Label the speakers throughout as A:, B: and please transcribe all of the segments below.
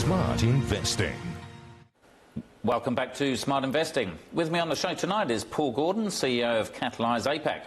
A: Smart Investing.
B: Welcome back to Smart Investing. With me on the show tonight is Paul Gordon, CEO of Catalyse APAC.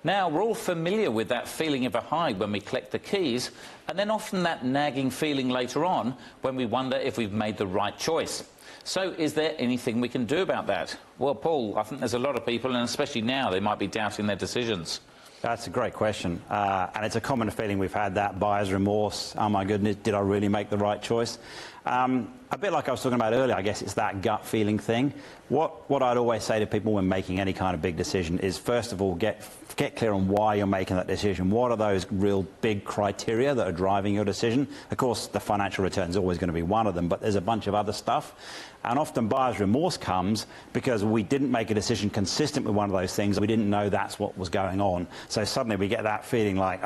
B: Now, we're all familiar with that feeling of a high when we collect the keys, and then often that nagging feeling later on when we wonder if we've made the right choice. So is there anything we can do about that? Well, Paul, I think there's a lot of people, and especially now, they might be doubting their decisions.
C: That's a great question, and it's a common feeling we've had, that buyer's remorse. Oh my goodness, did I really make the right choice? A bit like I was talking about earlier, I guess it's that gut feeling thing. What I'd always say to people when making any kind of big decision is, first of all, get clear on why you're making that decision. What are those real big criteria that are driving your decision? Of course, the financial return is always going to be one of them, but there's a bunch of other stuff. And often buyer's remorse comes because we didn't make a decision consistent with one of those things. We didn't know that's what was going on. So suddenly we get that feeling like,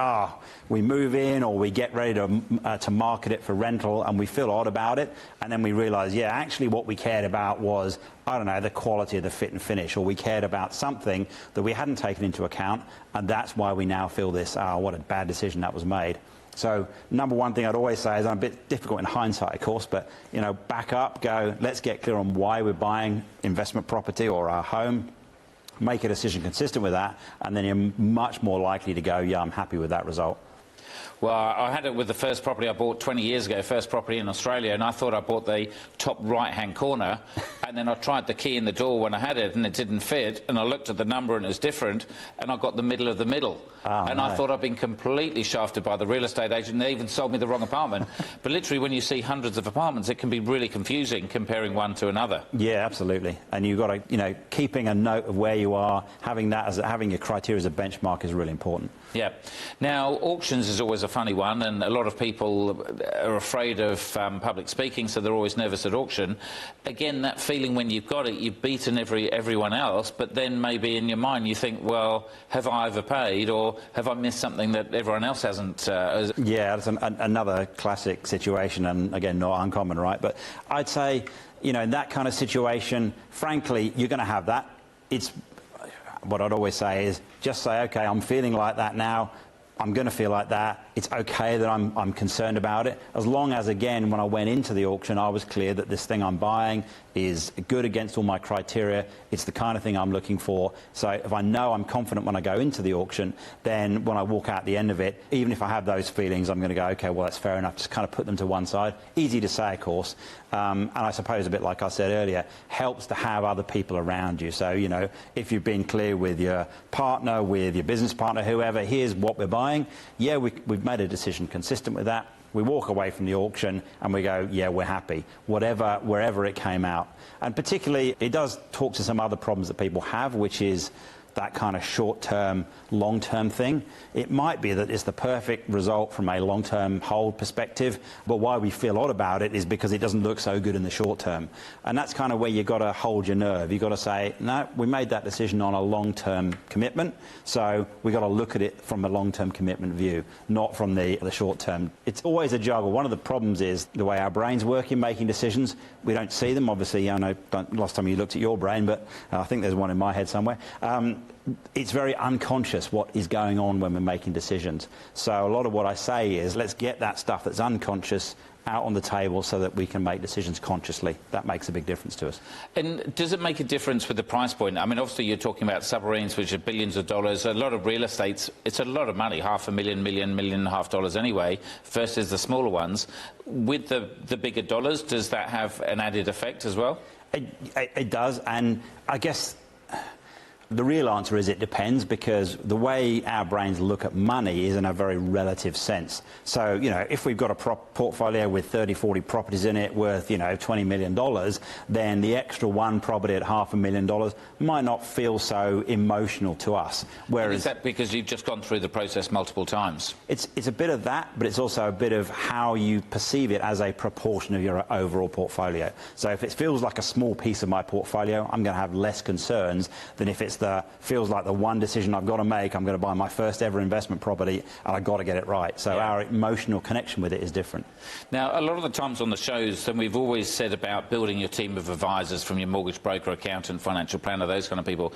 C: we move in or we get ready to market it for rental and we feel odd about it. And then we realise, yeah, actually what we cared about was, I don't know, the quality of the fit and finish, or we cared about something that we hadn't taken into account, and that's why we now feel this, what a bad decision that was made. So number one thing I'd always say is, I'm a bit difficult in hindsight, of course, but, back up, go, let's get clear on why we're buying investment property or our home, make a decision consistent with that, and then you're much more likely to go, yeah, I'm happy with that result.
B: Well, I had it with the first property I bought 20 years ago, first property in Australia, and I thought I bought the top right-hand corner, and then I tried the key in the door when I had it, and it didn't fit, and I looked at the number and it was different, and I got the middle of the middle. And I thought I'd been completely shafted by the real estate agent, and they even sold me the wrong apartment. But literally, when you see hundreds of apartments, it can be really confusing comparing one to another.
C: Yeah, absolutely. And you've got to, keeping a note of where you are, having your criteria as a benchmark is really important.
B: Yeah. Now, auctions is always a funny one, and a lot of people are afraid of public speaking, so they're always nervous at auction. Again, that feeling when you've got it, you've beaten everyone else, but then maybe in your mind you think, well, have I overpaid, or have I missed something that everyone else hasn't?
C: Yeah, that's another classic situation, and again, not uncommon, right? But I'd say, in that kind of situation, frankly, you're going to have that. What I'd always say is, just say, okay, I'm feeling like that now. I'm going to feel like that. It's okay that I'm concerned about it, as long as, again, when I went into the auction, I was clear that this thing I'm buying is good against all my criteria. It's the kind of thing I'm looking for. So if I know I'm confident when I go into the auction, then when I walk out the end of it, even if I have those feelings, I'm going to go, okay, well, that's fair enough. Just kind of put them to one side. Easy to say, of course. And I suppose, a bit like I said earlier, helps to have other people around you. So, if you've been clear with your partner, with your business partner, whoever, here's what we're buying. Yeah, we've made a decision consistent with that. We walk away from the auction and we go, yeah, we're happy, wherever it came out. And particularly, it does talk to some other problems that people have, which is that kind of short-term, long-term thing. It might be that it's the perfect result from a long-term hold perspective, but why we feel odd about it is because it doesn't look so good in the short term. And that's kind of where you've got to hold your nerve. You've got to say, no, we made that decision on a long-term commitment, so we've got to look at it from a long-term commitment view, not from the short term. It's always a juggle. One of the problems is the way our brains work in making decisions. We don't see them. Obviously, I know last time you looked at your brain, but I think there's one in my head somewhere. It's very unconscious what is going on when we're making decisions. So a lot of what I say is, let's get that stuff that's unconscious out on the table so that we can make decisions consciously. That makes a big difference to us.
B: And does it make a difference with the price point? I mean, obviously you're talking about submarines, which are billions of dollars. A lot of real estate, it's a lot of money, $500,000, $1 and a half dollars anyway, versus the smaller ones. With the bigger dollars, does that have an added effect as well?
C: It does, and I guess the real answer is it depends, because the way our brains look at money is in a very relative sense. So, if we've got a portfolio with 30, 40 properties in it worth, $20 million, then the extra one property at $500,000 might not feel so emotional to us.
B: Whereas, is that because you've just gone through the process multiple times?
C: It's a bit of that, but it's also a bit of how you perceive it as a proportion of your overall portfolio. So if it feels like a small piece of my portfolio, I'm going to have less concerns than if it's feels like the one decision I've got to make. I'm going to buy my first ever investment property and I've got to get it right. So our emotional connection with it is different.
B: Now, a lot of the times on the shows, and we've always said about building your team of advisors, from your mortgage broker, accountant, financial planner, those kind of people.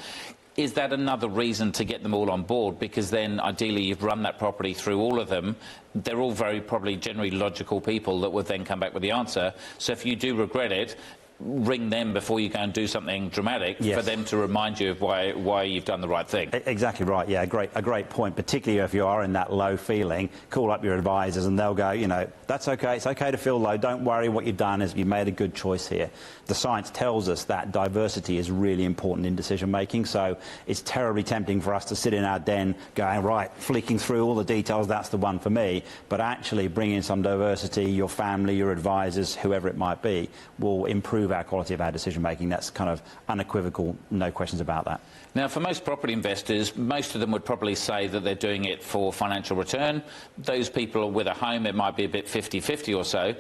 B: is that another reason to get them all on board? Because then ideally you've run that property through all of them. They're all very probably generally logical people that would then come back with the answer. So if you do regret it, ring them before you go and do something dramatic, for them to remind you of why you've done the right thing.
C: Exactly right, yeah, a great point, particularly if you are in that low feeling. Call up your advisors and they'll go, you know, that's okay, it's okay to feel low, don't worry, what you've done is you've made a good choice here. The science tells us that diversity is really important in decision making, so it's terribly tempting for us to sit in our den going, right, flicking through all the details, that's the one for me, but actually bringing some diversity, your family, your advisors, whoever it might be, will improve our quality of our decision making. That's kind of unequivocal, no questions about that.
B: Now, for most property investors, most of them would probably say that they're doing it for financial return. Those people with a home, it might be a bit 50-50 or so.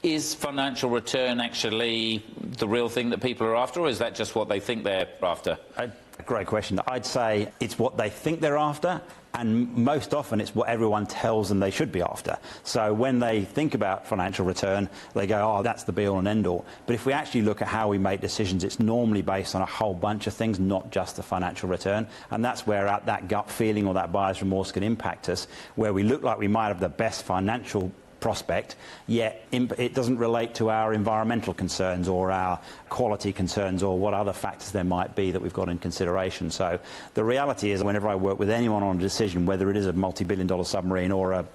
B: Is financial return actually the real thing that people are after, or is that just what they think they're after?
C: A great question. I'd say it's what they think they're after, and most often it's what everyone tells them they should be after. So when they think about financial return, they go, oh, that's the be-all and end-all. But if we actually look at how we make decisions, it's normally based on a whole bunch of things, not just the financial return. And that's where that gut feeling or that buyer's remorse can impact us, where we look like we might have the best financial prospect, yet it doesn't relate to our environmental concerns or our quality concerns or what other factors there might be that we've got in consideration. So the reality is, whenever I work with anyone on a decision, whether it is a multi-billion-dollar submarine or a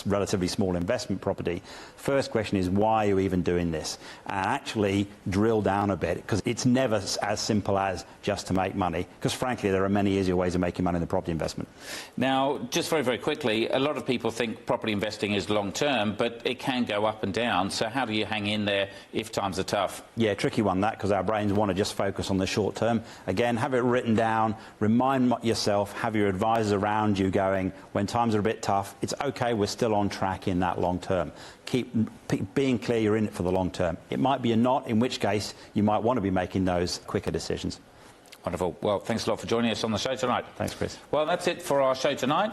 C: relatively small investment property, first question is, why are you even doing this? And actually drill down a bit, because it's never as simple as just to make money, because frankly there are many easier ways of making money in the property investment.
B: Now, just very, very quickly, a lot of people think property investing is long-term, but it can go up and down. So how do you hang in there if times are tough?
C: Yeah, tricky one that, because our brains want to just focus on the short term. Again, have it written down, remind yourself, have your advisors around you going, when times are a bit tough, it's okay, we're still on track in that long term. Keep being clear you're in it for the long term. It might be you're not, in which case you might want to be making those quicker decisions.
B: Wonderful. Well, thanks a lot for joining us on the show tonight.
C: Thanks, Chris.
B: Well, that's it for our show tonight.